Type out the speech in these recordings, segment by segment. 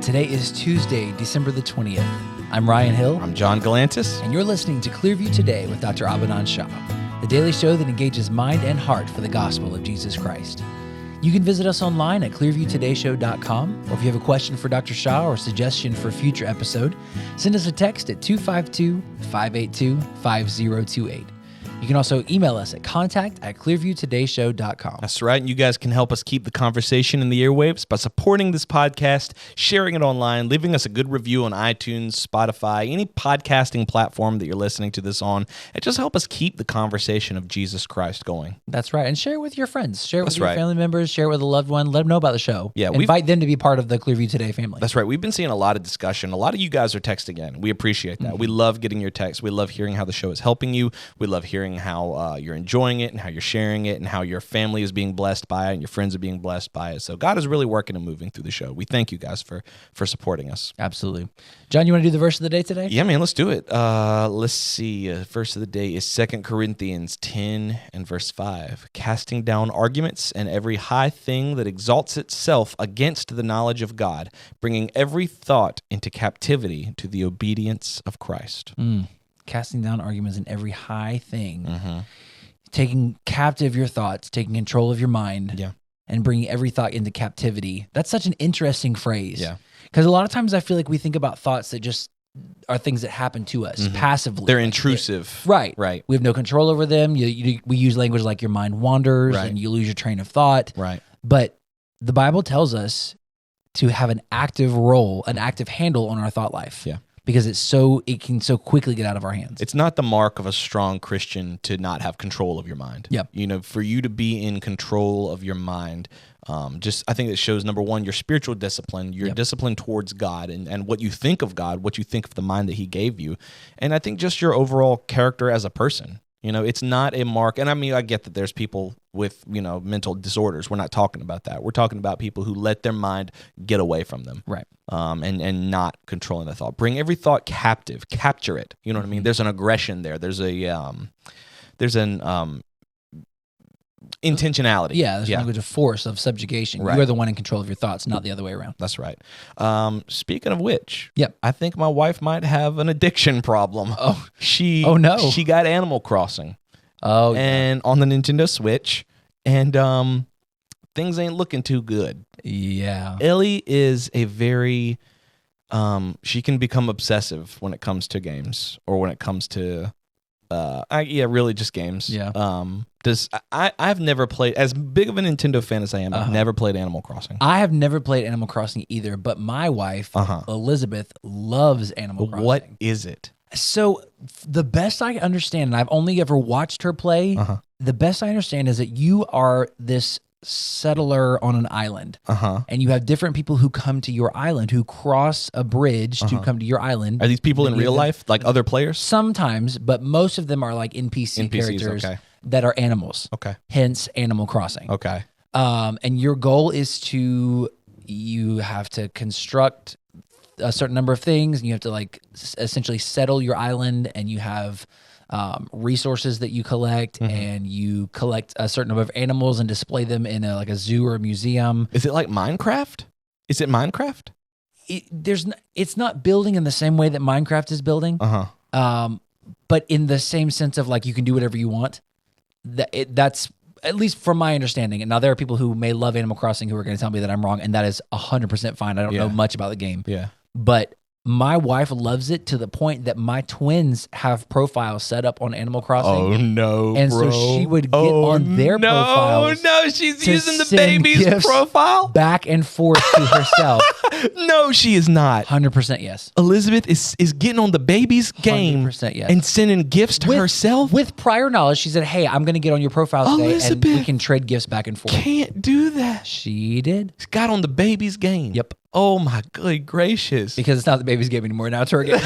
Today is Tuesday, December the 20th. I'm Ryan Hill. I'm John Galantis. And you're listening to Clearview Today with Dr. Abinan Shah, the daily show that engages mind and heart for the gospel of Jesus Christ. You can visit us online at clearviewtodayshow.com, or if you have a question for Dr. Shah or a suggestion for a future episode, send us a text at 252-582-5028. You can also email us at contact@clearviewtodayshow.com. That's right. And you guys can help us keep the conversation in the airwaves by supporting this podcast, sharing it online, leaving us a good review on iTunes, Spotify, any podcasting platform that you're listening to this on. It just help us keep the conversation of Jesus Christ going. That's right. And share it with your friends. Share it with That's your right. family members. Share it with a loved one. Let them know about the show. Yeah, invite them to be part of the Clearview Today family. That's right. We've been seeing a lot of discussion. A lot of you guys are texting in. We appreciate that. We love getting your texts. We love hearing how the show is helping you. We love hearing how you're enjoying it and how you're sharing it and how your family is being blessed by it and your friends are being blessed by it. So God is really working and moving through the show. We thank you guys for supporting us. Absolutely. John, you want to do the verse of the day today? Yeah, man, let's do it. Let's see. Verse of the day is 2 Corinthians 10 and verse 5. Casting down arguments and every high thing that exalts itself against the knowledge of God, bringing every thought into captivity to the obedience of Christ. Casting down arguments in every high thing. Taking captive your thoughts, taking control of your mind. Yeah. And bringing every thought into captivity. That's such an interesting phrase. Yeah. Because a lot of times I feel like we think about thoughts that just are things that happen to us passively. They're intrusive. Right. Right. We have no control over them. We use language like your mind wanders Right. and you lose your train of thought. Right. But the Bible tells us to have an active role, an active handle on our thought life. Yeah. Because it can so quickly get out of our hands. It's not the mark of a strong Christian to not have control of your mind. Yep. You know, for you to be in control of your mind, I think it shows, number one, your spiritual discipline, your discipline towards God and what you think of God, what you think of the mind that he gave you. And I think just your overall character as a person. You know, it's not a mark. And I mean, I get that there's people with, mental disorders. We're not talking about that. We're talking about people who let their mind get away from them. Right. And not controlling the thought. Bring every thought captive. Capture it. You know what I mean? There's an aggression there. There's an intentionality. Yeah, there's language of force, of subjugation. Right. You are the one in control of your thoughts, not the other way around. That's right. Speaking of which, Yep. I think my wife might have an addiction problem. Oh. She no. She got Animal Crossing. Oh, And on the Nintendo Switch, and things ain't looking too good. yeah. Ellie is a very she can become obsessive when it comes to games or when it comes to really just games. Yeah. I've never played, as big of a Nintendo fan as I am, I've never played Animal Crossing. I have never played Animal Crossing either, but my wife, Elizabeth, loves Animal Crossing. What is it? So the best I understand, and I've only ever watched her play, the best I understand is that you are this settler on an island. And you have different people who come to your island, who cross a bridge to come to your island. Are these people in real life, like other players? Sometimes, but most of them are like NPCs, characters that are animals. Okay. Hence Animal Crossing. Okay. And your goal is you have to construct a certain number of things, and you have to essentially settle your island, and you have resources that you collect, and you collect a certain number of animals and display them in a zoo or a museum. Is it like Minecraft? Is it Minecraft? It's not building in the same way that Minecraft is building, but in the same sense of you can do whatever you want. That's at least from my understanding. And now there are people who may love Animal Crossing who are going to tell me that I'm wrong, and that is 100% fine. I don't know much about the game. Yeah. But my wife loves it to the point that my twins have profiles set up on Animal Crossing. Oh, no, and bro. so she would get on their profiles. Oh, no, she's to using the send baby's gifts profile? back and forth to herself. No, she is not. 100% yes. Elizabeth is getting on the baby's game 100% yes. and sending gifts to herself? With prior knowledge, she said, hey, I'm going to get on your profile today, Elizabeth and we can trade gifts back and forth. Can't do that. She did. She got on the baby's game. Yep. Oh, my good gracious. Because it's not the baby's game anymore. Now it's her game.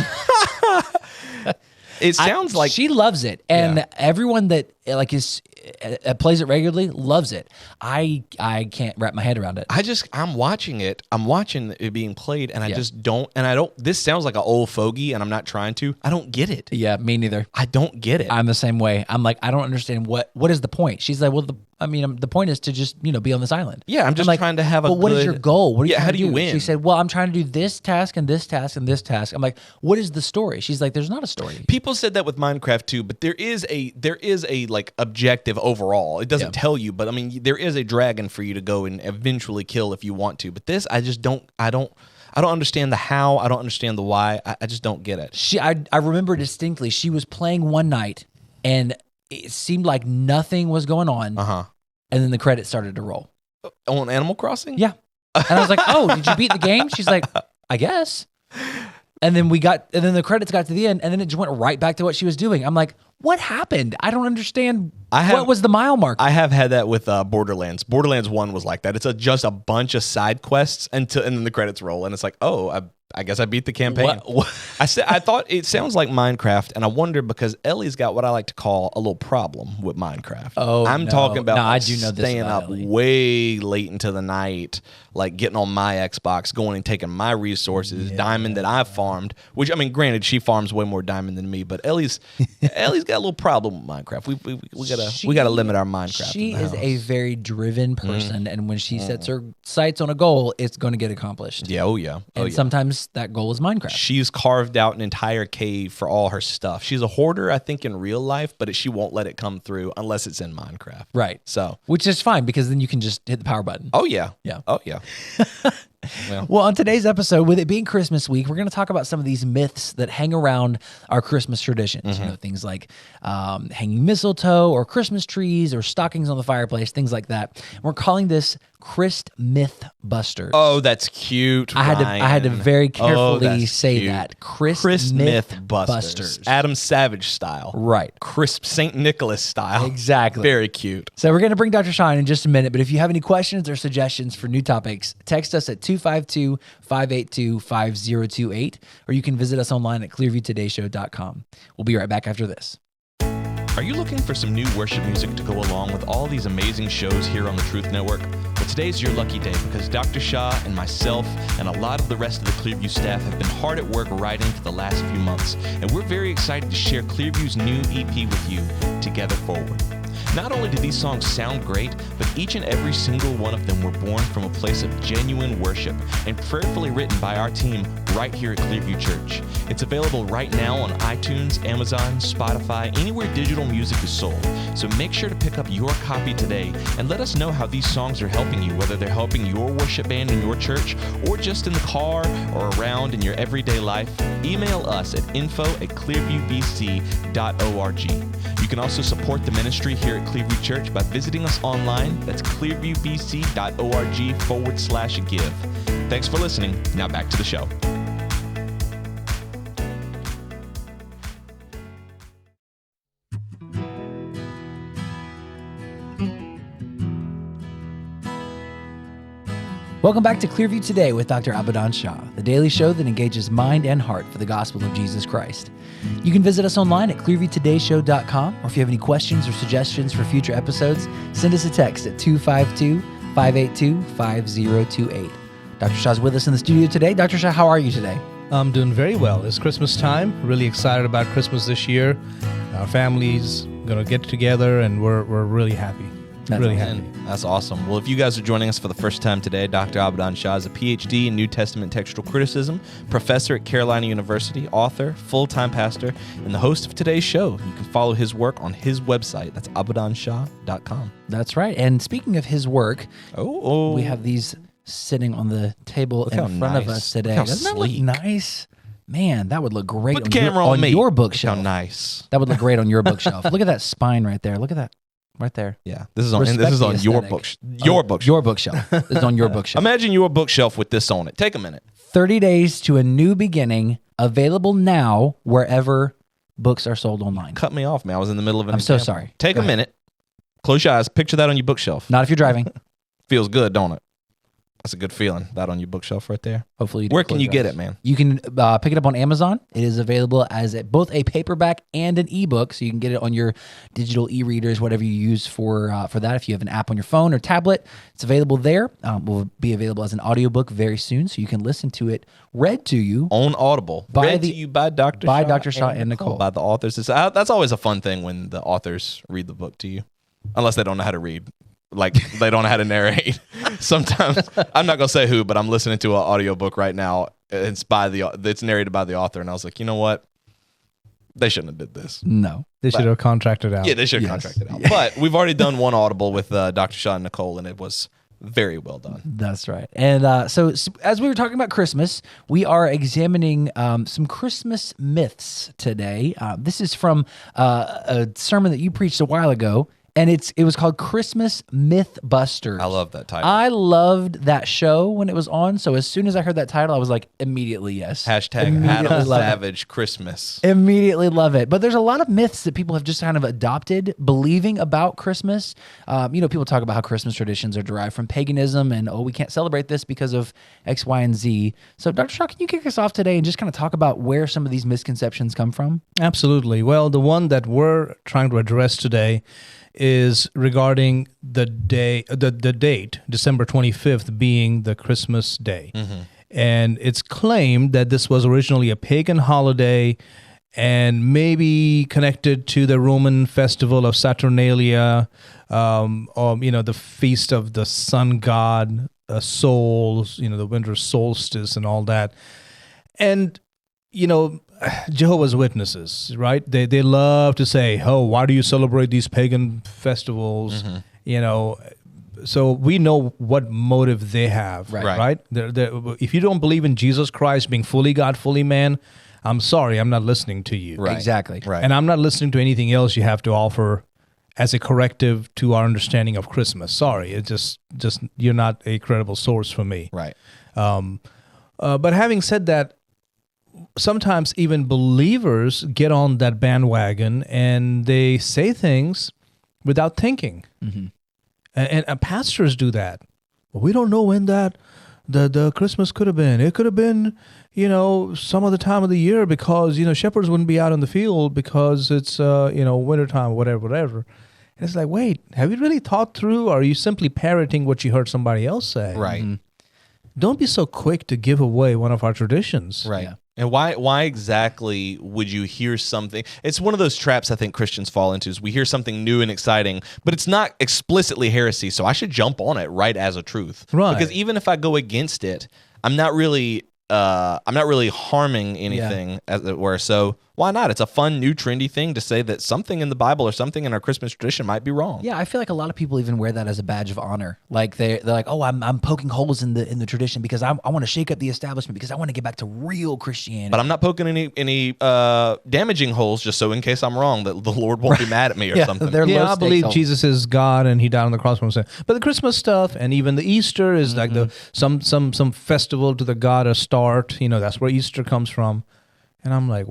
It sounds like... She loves it. And everyone that plays it regularly, loves it. I can't wrap my head around it. I'm watching it being played, and I just don't. And I don't. This sounds like an old fogey, and I'm not trying to. I don't get it. Yeah, me neither. I don't get it. I'm the same way. I'm like, I don't understand what is the point. She's like, well, the point is to just be on this island. Yeah, I'm just trying to have a. But what is your goal? What are you how do you do? win? She said, well, I'm trying to do this task and this task and this task. I'm like, what is the story? She's like, there's not a story. People said that with Minecraft too, but there is a like objective overall. It doesn't tell you, but I mean, there is a dragon for you to go and eventually kill if you want to. But this, I just don't. I don't understand the how. I don't understand the why. I just don't get it. I remember distinctly. She was playing one night, and it seemed like nothing was going on. And then the credits started to roll. On Animal Crossing? Yeah. And I was like, oh, did you beat the game? She's like, I guess. And then the credits got to the end, and then it just went right back to what she was doing. I'm like, what happened? I don't understand. What was the mile marker? I have had that with Borderlands. Borderlands 1 was like that. It's just a bunch of side quests and then the credits roll, and it's like, oh, I guess I beat the campaign. I thought it sounds like Minecraft, and I wonder because Ellie's got what I like to call a little problem with Minecraft. I'm talking about I do know this staying about up Ellie. way late into the night, like getting on my Xbox, going and taking my resources, diamond that I've farmed. Which I mean, granted, she farms way more diamond than me, but Ellie's got a little problem with Minecraft. We gotta limit our Minecraft. She is a very driven person, and when she sets her sights on a goal, it's going to get accomplished. Yeah, oh yeah. And sometimes that goal is Minecraft. She's carved out an entire cave for all her stuff. She's a hoarder, I think, in real life, but she won't let it come through unless it's in Minecraft. Right. So, which is fine because then you can just hit the power button. Oh yeah. Yeah. Oh yeah. Well, on today's episode, with it being Christmas week, we're going to talk about some of these myths that hang around our Christmas traditions. Things like hanging mistletoe or Christmas trees or stockings on the fireplace, things like that. We're calling this Christ Myth Busters. Oh, that's cute. I had to very carefully say cute. that. Christ Myth Busters. Adam Savage style. Right. Crisp St. Nicholas style. Exactly. Very cute. So we're going to bring Dr. Shah in just a minute, but if you have any questions or suggestions for new topics, text us at 252-582-5028, or you can visit us online at clearviewtodayshow.com. We'll be right back after this. Are you looking for some new worship music to go along with all these amazing shows here on the Truth Network? Well, today's your lucky day because Dr. Shah and myself and a lot of the rest of the Clearview staff have been hard at work writing for the last few months, and we're very excited to share Clearview's new EP with you, Together Forward. Not only do these songs sound great, but each and every single one of them were born from a place of genuine worship and prayerfully written by our team right here at Clearview Church. It's available right now on iTunes, Amazon, Spotify, anywhere digital music is sold. So make sure to pick up your copy today and let us know how these songs are helping you, whether they're helping your worship band in your church or just in the car or around in your everyday life. Email us at info@clearviewbc.org. You can also support the ministry here at Clearview Church by visiting us online. That's clearviewbc.org/give. Thanks for listening. Now back to the show. Welcome back to Clearview Today with Dr. Abadan Shah, the daily show that engages mind and heart for the gospel of Jesus Christ. You can visit us online at clearviewtodayshow.com, or if you have any questions or suggestions for future episodes, send us a text at 252-582-5028. Dr. Shah's with us in the studio today. Dr. Shah, how are you today? I'm doing very well. It's Christmas time. Really excited about Christmas this year. Our family's going to get together, and we're really happy. That's really awesome. happy. That's awesome. Well, if you guys are joining us for the first time today, Dr. Abadan Shah is a PhD in New Testament textual criticism, professor at Carolina University, author, full-time pastor, and the host of today's show. You can follow his work on his website. That's abadanshah.com. That's right. And speaking of his work, Oh. we have these sitting on the table how in front of nice. us today. Look how Doesn't that look sleek. nice? Man, that would look great Put the camera on me. your Look bookshelf. how nice. That would look great on your bookshelf. Look at that spine right there. Look at that right there. Yeah. This is on Respect your the bookshelf. aesthetic. Your bookshelf. Your bookshelf. This is on your bookshelf. Imagine your bookshelf with this on it. Take a minute. 30 Days to a New Beginning, available now wherever books are sold online. Cut me off, man. I was in the middle of an I'm so example. sorry. Take Go a ahead. minute. Close your eyes. Picture that on your bookshelf. Not if you're driving. Feels good, don't it? That's a good feeling. That on your bookshelf right there. Hopefully, you do Where can close you your get eyes. it, man? You can pick it up on Amazon. It is available as both a paperback and an ebook, so you can get it on your digital e-readers, whatever you use for that. If you have an app on your phone or tablet, it's available there. Will be available as an audiobook very soon, so you can listen to it read to you On Audible. Read to you by Dr. Shaw and Nicole. By the authors. That's always a fun thing when the authors read the book to you, unless they don't know how to read. Like they don't know how to narrate. Sometimes I'm not gonna say who, but I'm listening to an audiobook right now. It's narrated by the author, and I was like, you know what? They shouldn't have did this. No. They should have contracted out. Yeah, they should have contracted out. But we've already done one Audible with Dr. Shah and Nicole, and it was very well done. That's right. And so as we were talking about Christmas, we are examining some Christmas myths today. This is from a sermon that you preached a while ago, and it was called Christmas Mythbusters. I love that title. I loved that show when it was on. So as soon as I heard that title, I was like, immediately yes. Hashtag Immediately Adam love it. Savage Christmas. Immediately love it. But there's a lot of myths that people have just kind of adopted, believing about Christmas. People talk about how Christmas traditions are derived from paganism and, we can't celebrate this because of X, Y, and Z. So Dr. Shaw, can you kick us off today and just kind of talk about where some of these misconceptions come from? Absolutely. Well, the one that we're trying to address today is regarding the date, December 25th, being the Christmas day. Mm-hmm. And it's claimed that this was originally a pagan holiday and maybe connected to the Roman festival of Saturnalia, or the feast of the sun god, Sol, the winter solstice and all that. And, Jehovah's Witnesses, right? They love to say, why do you celebrate these pagan festivals? Mm-hmm. So we know what motive they have, right? If you don't believe in Jesus Christ being fully God, fully man, I'm sorry, I'm not listening to you. Right. Exactly. Right. And I'm not listening to anything else you have to offer as a corrective to our understanding of Christmas. Sorry, it's just you're not a credible source for me. Right. But having said that, sometimes even believers get on that bandwagon and they say things without thinking. Mm-hmm. And pastors do that. Well, we don't know when the Christmas could have been. It could have been, some other time of the year because, shepherds wouldn't be out in the field because it's, wintertime, whatever. And it's like, wait, have you really thought through, or are you simply parroting what you heard somebody else say? Right. Mm-hmm. Don't be so quick to give away one of our traditions. Right. Yeah. And why exactly would you hear something? It's one of those traps I think Christians fall into is we hear something new and exciting, but it's not explicitly heresy, so I should jump on it right as a truth. Right. Because even if I go against it, I'm not really harming anything, as it were. So why not? It's a fun, new, trendy thing to say that something in the Bible or something in our Christmas tradition might be wrong. Yeah, I feel like a lot of people even wear that as a badge of honor. Like they're like, I'm poking holes in the tradition because I want to shake up the establishment because I want to get back to real Christianity. But I'm not poking any damaging holes just so in case I'm wrong that the Lord won't be mad at me or something. I believe Jesus is God and he died on the cross for sin. But the Christmas stuff and even the Easter is like some festival to the God Astarte. That's where Easter comes from. And I'm like,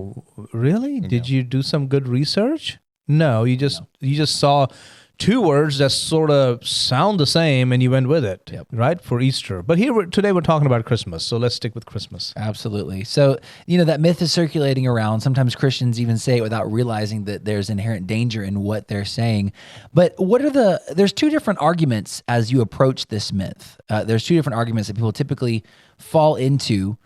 really? Did you do some good research? No, you just saw two words that sort of sound the same and you went with it, right, for Easter. But today we're talking about Christmas, so let's stick with Christmas. Absolutely. So, that myth is circulating around. Sometimes Christians even say it without realizing that there's inherent danger in what they're saying. But there's two different arguments as you approach this myth. There's two different arguments that people typically fall into.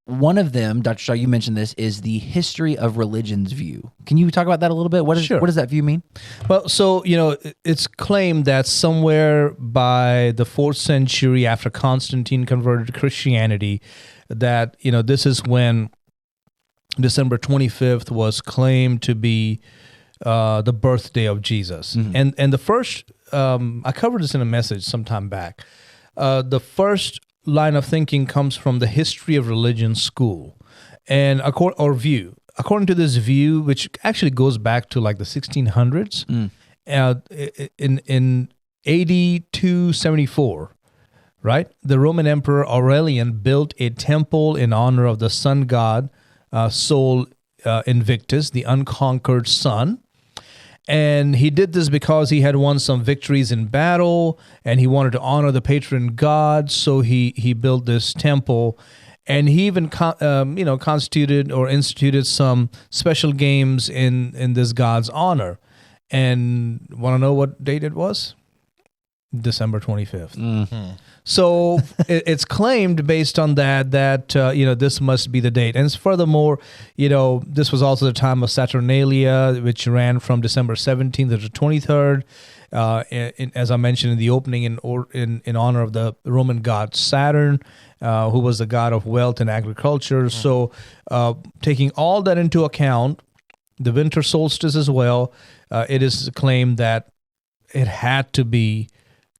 One of them, Dr. Shaw, you mentioned this, is the history of religion's view. Can you talk about that a little bit? What does that view mean? Well, so, it's claimed that somewhere by the 4th century after Constantine converted to Christianity, that, this is when December 25th was claimed to be the birthday of Jesus. Mm-hmm. And the first, I covered this in a message sometime back, the first line of thinking comes from the history of religion school and view. According to this view, which actually goes back to like the 1600s, in AD 274, right? The Roman Emperor Aurelian built a temple in honor of the sun god Sol Invictus, the unconquered sun. And he did this because he had won some victories in battle, and he wanted to honor the patron god. So he built this temple, and he even constituted or instituted some special games in this god's honor. And want to know what date it was? December 25th. Mm-hmm. So it's claimed based on that this must be the date. And furthermore, this was also the time of Saturnalia, which ran from December 17th to the 23rd. As I mentioned in the opening, in honor of the Roman god Saturn, who was the god of wealth and agriculture. So taking all that into account, the winter solstice as well, it is claimed that it had to be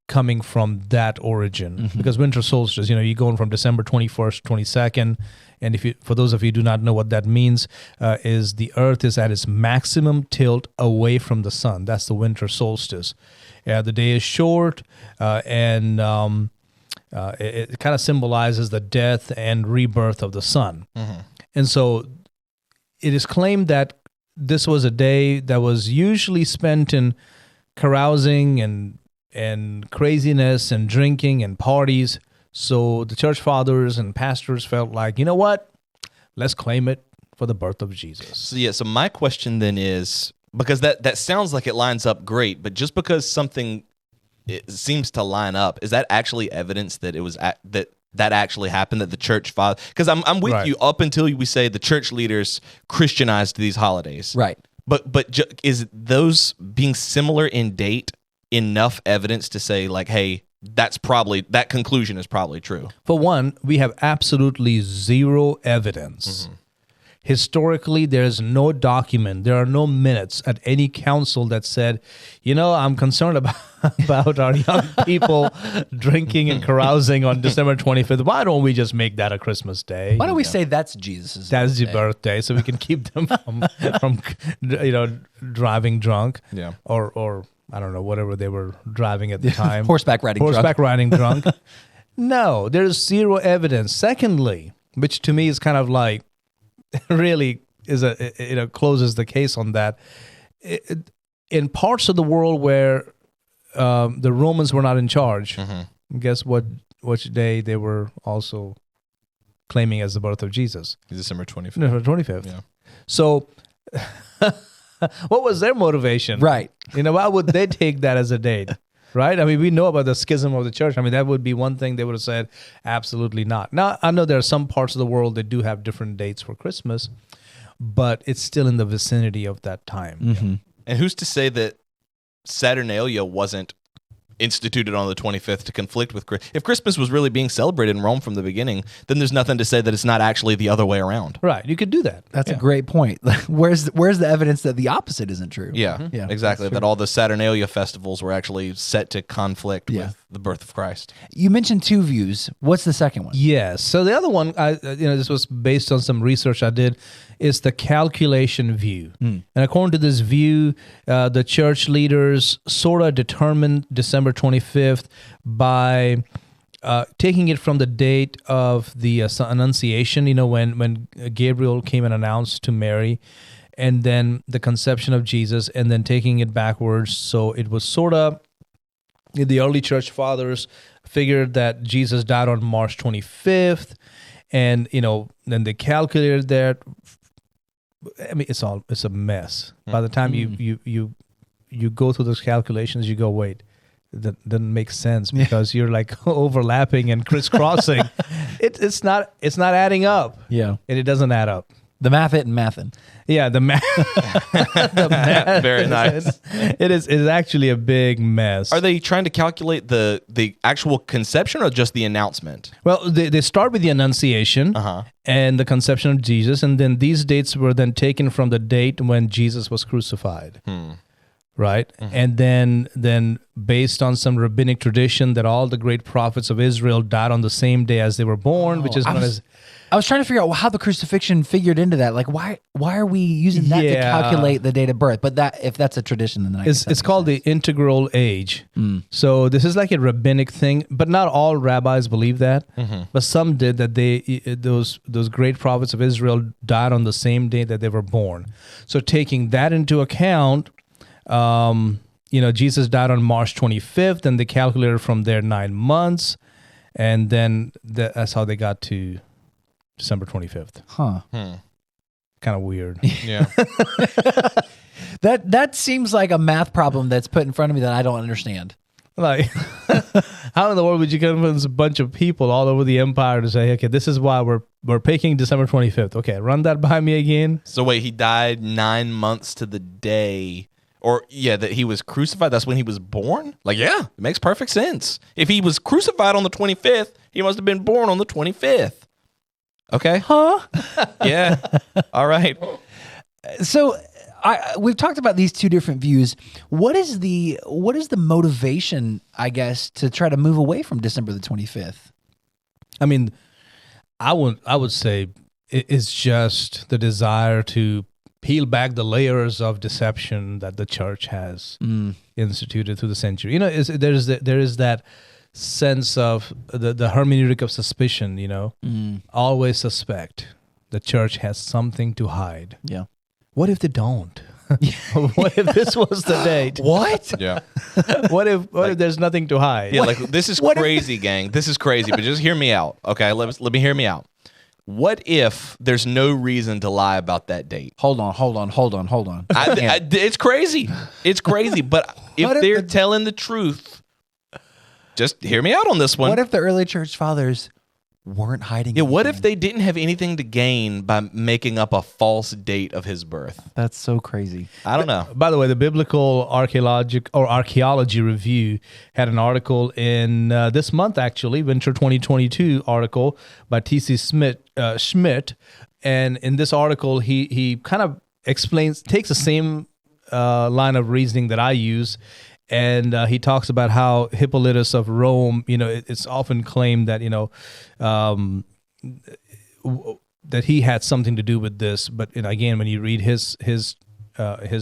coming from that origin, because winter solstice, you're going from December 21st, 22nd, and for those of you who do not know what that means, is the Earth is at its maximum tilt away from the sun. That's the winter solstice. The day is short, and it kind of symbolizes the death and rebirth of the sun. And so it is claimed that this was a day that was usually spent in carousing and craziness and drinking and parties. So the church fathers and pastors felt like, you know what? Let's claim it for the birth of Jesus. So my question then is, because that sounds like it lines up great, but just because something it seems to line up, is that actually evidence that it was that actually happened, that the church father? Because I'm with you up until we say the church leaders Christianized these holidays, Right? But is those being similar in date enough evidence to say, like, hey, that conclusion is probably true? For one, we have absolutely zero evidence. Historically, there's no document, there are no minutes at any council that said, I'm concerned about our young people drinking and carousing on December 25th. Why don't we just make that a Christmas day? Why don't we say that's Jesus' That's the birthday? birthday, so we can keep them from driving drunk, or I don't know, whatever they were driving at the time. Horseback riding drunk. No, there's zero evidence. Secondly, which to me is kind of like really is closes the case on that. In parts of the world where the Romans were not in charge, guess which day they were also claiming as the birth of Jesus? December 25th. No, 25th. Yeah. So what was their motivation? Right. Why would they take that as a date? Right? I mean, we know about the schism of the church. I mean, that would be one thing they would have said, absolutely not. Now, I know there are some parts of the world that do have different dates for Christmas, but it's still in the vicinity of that time. And who's to say that Saturnalia wasn't instituted on the 25th to conflict with Christmas? If Christmas was really being celebrated in Rome from the beginning, then there's nothing to say that it's not actually the other way around. Right. You could do that. That's a great point. Where's the evidence that the opposite isn't true? Yeah, exactly. That all the Saturnalia festivals were actually set to conflict with the birth of Christ. You mentioned two views. What's the second one? Yes. So the other one, this was based on some research I did, is the calculation view. And according to this view, the church leaders sort of determined December 25th by taking it from the date of the Annunciation, when Gabriel came and announced to Mary, and then the conception of Jesus, and then taking it backwards. So it was sort of, the early church fathers figured that Jesus died on March 25th, and then they calculated that. I mean, it's a mess. By the time you go through those calculations, you go, wait, that doesn't make sense, because you're like overlapping and crisscrossing. It's not adding up. Yeah, and it doesn't add up. The math it and mathin'. Yeah, the math. The math. Very nice. It is actually a big mess. Are they trying to calculate the actual conception or just the announcement? Well, they start with the Annunciation and the conception of Jesus, and then these dates were then taken from the date when Jesus was crucified. Right? And then based on some rabbinic tradition that all the great prophets of Israel died on the same day as they were born, which is known as... I was trying to figure out how the crucifixion figured into that. Like, why are we using that to calculate the date of birth? But if that's a tradition, then it's called the integral age. So this is like a rabbinic thing, but not all rabbis believe that. But some did, that those great prophets of Israel died on the same day that they were born. So taking that into account, Jesus died on March 25th, and they calculated from there 9 months, and then that's how they got to December 25th. Huh. Kind of weird. Yeah. That seems like a math problem that's put in front of me that I don't understand. Like, how in the world would you convince a bunch of people all over the empire to say, okay, this is why we're picking December 25th. Okay, run that by me again. So wait, he died 9 months to the day, that he was crucified. That's when he was born? Like, yeah, it makes perfect sense. If he was crucified on the 25th, he must have been born on the 25th. Okay. Huh? Yeah. All right. So we've talked about these two different views. What is the motivation, I guess, to try to move away from December the 25th? I mean, I would say it's just the desire to peel back the layers of deception that the church has instituted through the century. There is that sense of the hermeneutic of suspicion. Always suspect the church has something to hide. Yeah. What if they don't? What if this was the date? What? Yeah. What if there's nothing to hide? Yeah, like this is crazy, gang. This is crazy, but just hear me out. Okay, let me hear me out. What if there's no reason to lie about that date? Hold on. It's crazy. It's crazy, but if they're telling the truth, just hear me out on this one. What if the early church fathers weren't hiding? Yeah, what if they didn't have anything to gain by making up a false date of his birth? That's so crazy. I don't know. By the way, the Biblical Archaeology Review had an article in this month, actually, Winter 2022 article by T.C. Schmidt. And in this article, he kind of takes the same line of reasoning that I use. And he talks about how Hippolytus of Rome, it's often claimed that, that he had something to do with this. But again, when you read his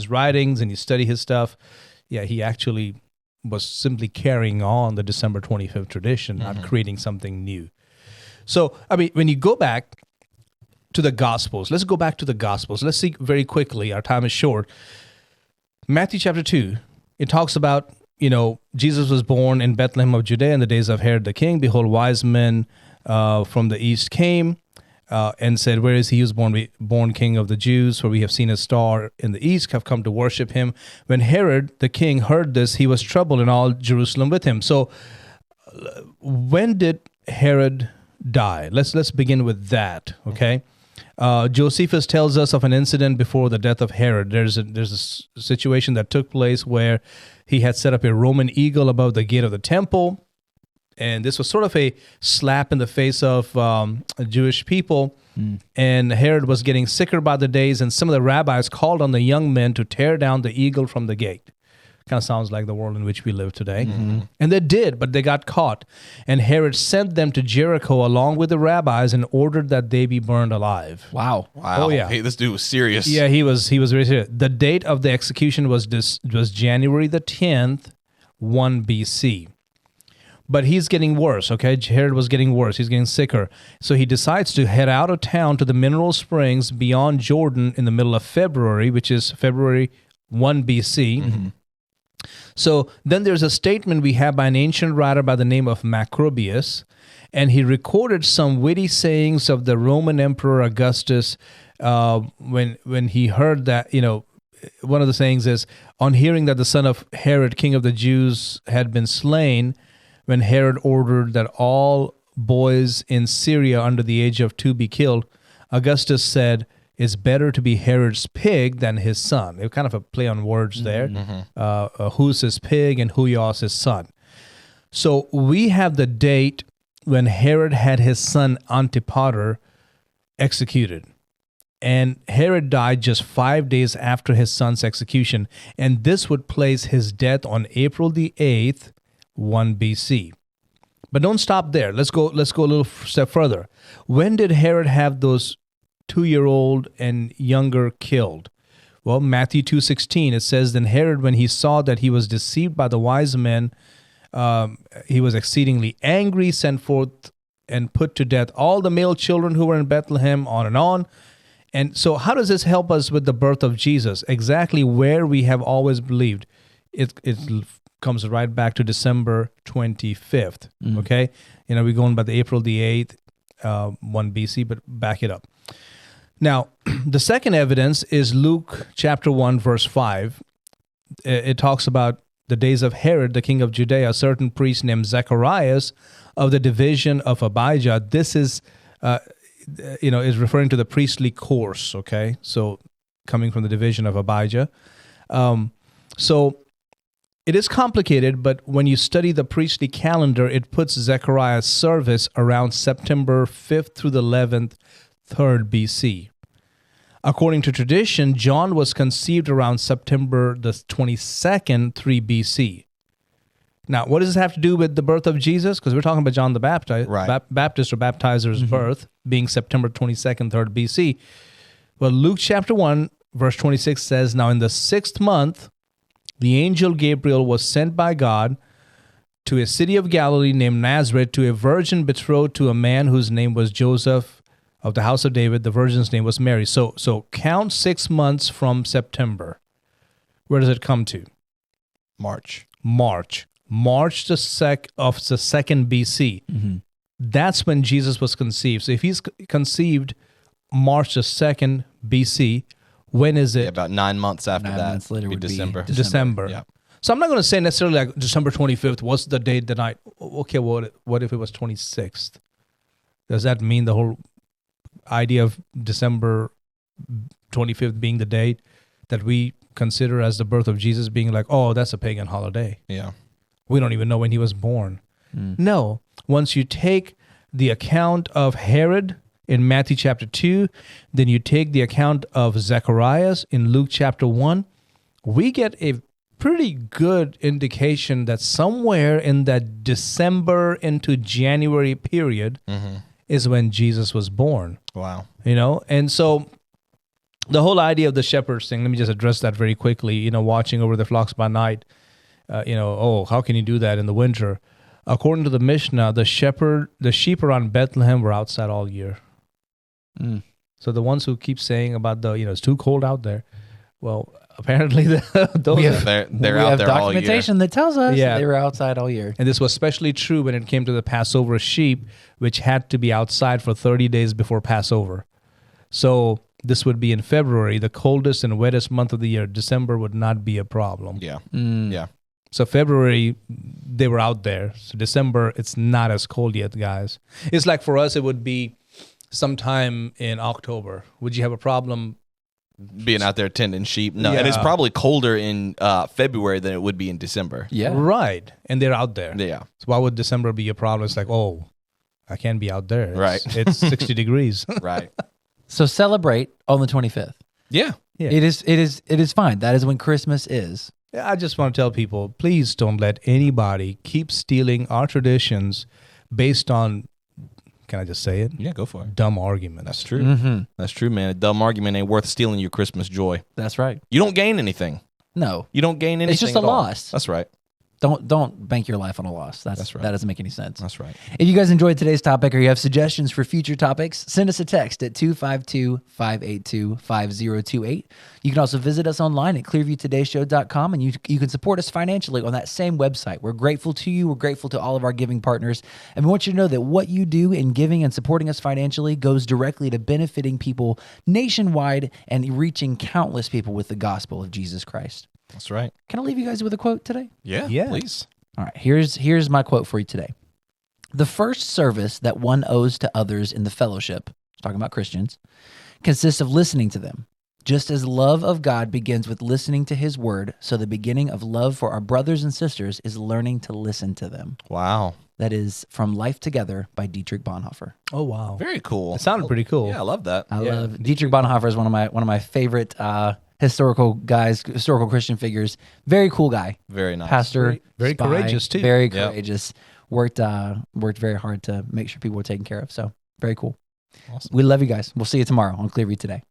writings and you study his stuff, he actually was simply carrying on the December 25th tradition, not creating something new. So, I mean, when you go back to the Gospels, let's go back to the Gospels. Let's see very quickly. Our time is short. Matthew chapter 2. It talks about, Jesus was born in Bethlehem of Judea in the days of Herod the king. Behold, wise men from the east came and said, where is he who was born king of the Jews? For we have seen his star in the east, have come to worship him. When Herod the king heard this, he was troubled, and all Jerusalem with him. So when did Herod die? Let's begin with that, okay? Josephus tells us of an incident before the death of Herod. There's a situation that took place where he had set up a Roman eagle above the gate of the temple, and this was sort of a slap in the face of Jewish people. And Herod was getting sicker by the days, and some of the rabbis called on the young men to tear down the eagle from the gate. Kind of sounds like the world in which we live today. And they did, but they got caught. And Herod sent them to Jericho along with the rabbis and ordered that they be burned alive. Wow. Oh, yeah. Hey, this dude was serious. Yeah, he was very serious. The date of the execution was January the 10th, 1 BC. But he's getting worse, okay? Herod was getting worse. He's getting sicker. So he decides to head out of town to the mineral springs beyond Jordan in the middle of February, which is February 1 BC. So then there's a statement we have by an ancient writer by the name of Macrobius, and he recorded some witty sayings of the Roman Emperor Augustus when he heard that, one of the sayings is, on hearing that the son of Herod, king of the Jews, had been slain, when Herod ordered that all boys in Syria under the age of 2 be killed, Augustus said, it's better to be Herod's pig than his son. It was kind of a play on words there. Who's his pig and Huios his son. So we have the date when Herod had his son Antipater executed. And Herod died just 5 days after his son's execution. And this would place his death on April the 8th, 1 BC. But don't stop there. Let's go a little step further. When did Herod have those 2-year-old and younger killed? Well, Matthew 2:16, it says, then Herod, when he saw that he was deceived by the wise men, he was exceedingly angry, sent forth and put to death all the male children who were in Bethlehem, on and on. And so how does this help us with the birth of Jesus? Exactly where we have always believed. It comes right back to December 25th, okay? We're going by the April the 8th, 1 BC, but back it up. Now, the second evidence is Luke chapter 1, verse 5. It talks about the days of Herod, the king of Judea, a certain priest named Zacharias of the division of Abijah. This is, is referring to the priestly course, okay? So coming from the division of Abijah. So it is complicated, but when you study the priestly calendar, it puts Zechariah's service around September 5th through the 11th, 3rd BC. According to tradition, John was conceived around September the 22nd, 3 BC. Now, what does this have to do with the birth of Jesus? Because we're talking about John the Baptist, Right. Baptist or baptizer's birth being September 22nd, 3rd BC. Well, Luke chapter 1, verse 26 says, "Now in the 6th month, the angel Gabriel was sent by God to a city of Galilee named Nazareth to a virgin betrothed to a man whose name was Joseph of the house of David. The virgin's name was Mary." So count 6 months from September. Where does it come to? March. March the 2nd BC. That's when Jesus was conceived. So if he's conceived March the 2nd BC, when is it? Yeah, about 9 months after 9 that. months later would would be December. December. Yeah. So I'm not going to say necessarily like December 25th. What's the date, the night? Okay, what if it was 26th? Does that mean the whole idea of December 25th being the date that we consider as the birth of Jesus being like, oh, that's a pagan holiday? Yeah. We don't even know when he was born. No. Once you take the account of Herod in Matthew chapter 2, then you take the account of Zacharias in Luke chapter 1, we get a pretty good indication that somewhere in that December into January period is when Jesus was born. Wow. And so the whole idea of the shepherds thing, let me just address that very quickly, watching over the flocks by night, how can you do that in the winter? According to the Mishnah, the sheep around Bethlehem were outside all year. So the ones who keep saying about it's too cold out there, well, apparently they're they're we out have there all year. documentation that tells us Yeah. they were outside all year. And this was especially true when it came to the Passover sheep, which had to be outside for 30 days before Passover. So this would be in February, the coldest and wettest month of the year. December would not be a problem. Yeah. Yeah. So February, they were out there. So December, it's not as cold yet, guys. It's like for us, it would be sometime in October. Would you have a problem? Being out there tending sheep. No, and it's Yeah. probably colder in February than it would be in December. Yeah. Right. And they're out there. Yeah. So why would December be a problem? It's like, oh, I can't be out there. Right. It's 60 degrees. Right. So celebrate on the 25th. Yeah. Yeah. It is fine. That is when Christmas is. I just want to tell people, please don't let anybody keep stealing our traditions based on, can I just say it? Yeah, go for it. Dumb arguments. That's true. That's true, man. A dumb argument ain't worth stealing your Christmas joy. That's right. You don't gain anything. No. You don't gain anything. It's just a at all. loss. That's right. Don't bank your life on a loss. That's right. That doesn't make any sense. That's right. If you guys enjoyed today's topic or you have suggestions for future topics, send us a text at 252-582-5028. You can also visit us online at clearviewtodayshow.com, and you can support us financially on that same website. We're grateful to you. We're grateful to all of our giving partners. And we want you to know that what you do in giving and supporting us financially goes directly to benefiting people nationwide and reaching countless people with the gospel of Jesus Christ. That's right. Can I leave you guys with a quote today? Yeah. Yeah. Please. All right, here's my quote for you today. The first service that one owes to others in the fellowship, talking about Christians, consists of listening to them. Just as love of God begins with listening to his word, so the beginning of love for our brothers and sisters is learning to listen to them. Wow. That is from Life Together by Dietrich Bonhoeffer. Oh, wow. Very cool. It sounded pretty cool. Yeah, I love that. I love Dietrich Bonhoeffer is one of my favorite historical Christian figures. Very cool guy. Very nice. Pastor, Very spy, courageous, too. Very Yep. courageous. Worked very hard to make sure people were taken care of. So very cool. Awesome. We love you guys. We'll see you tomorrow on Clearview Today.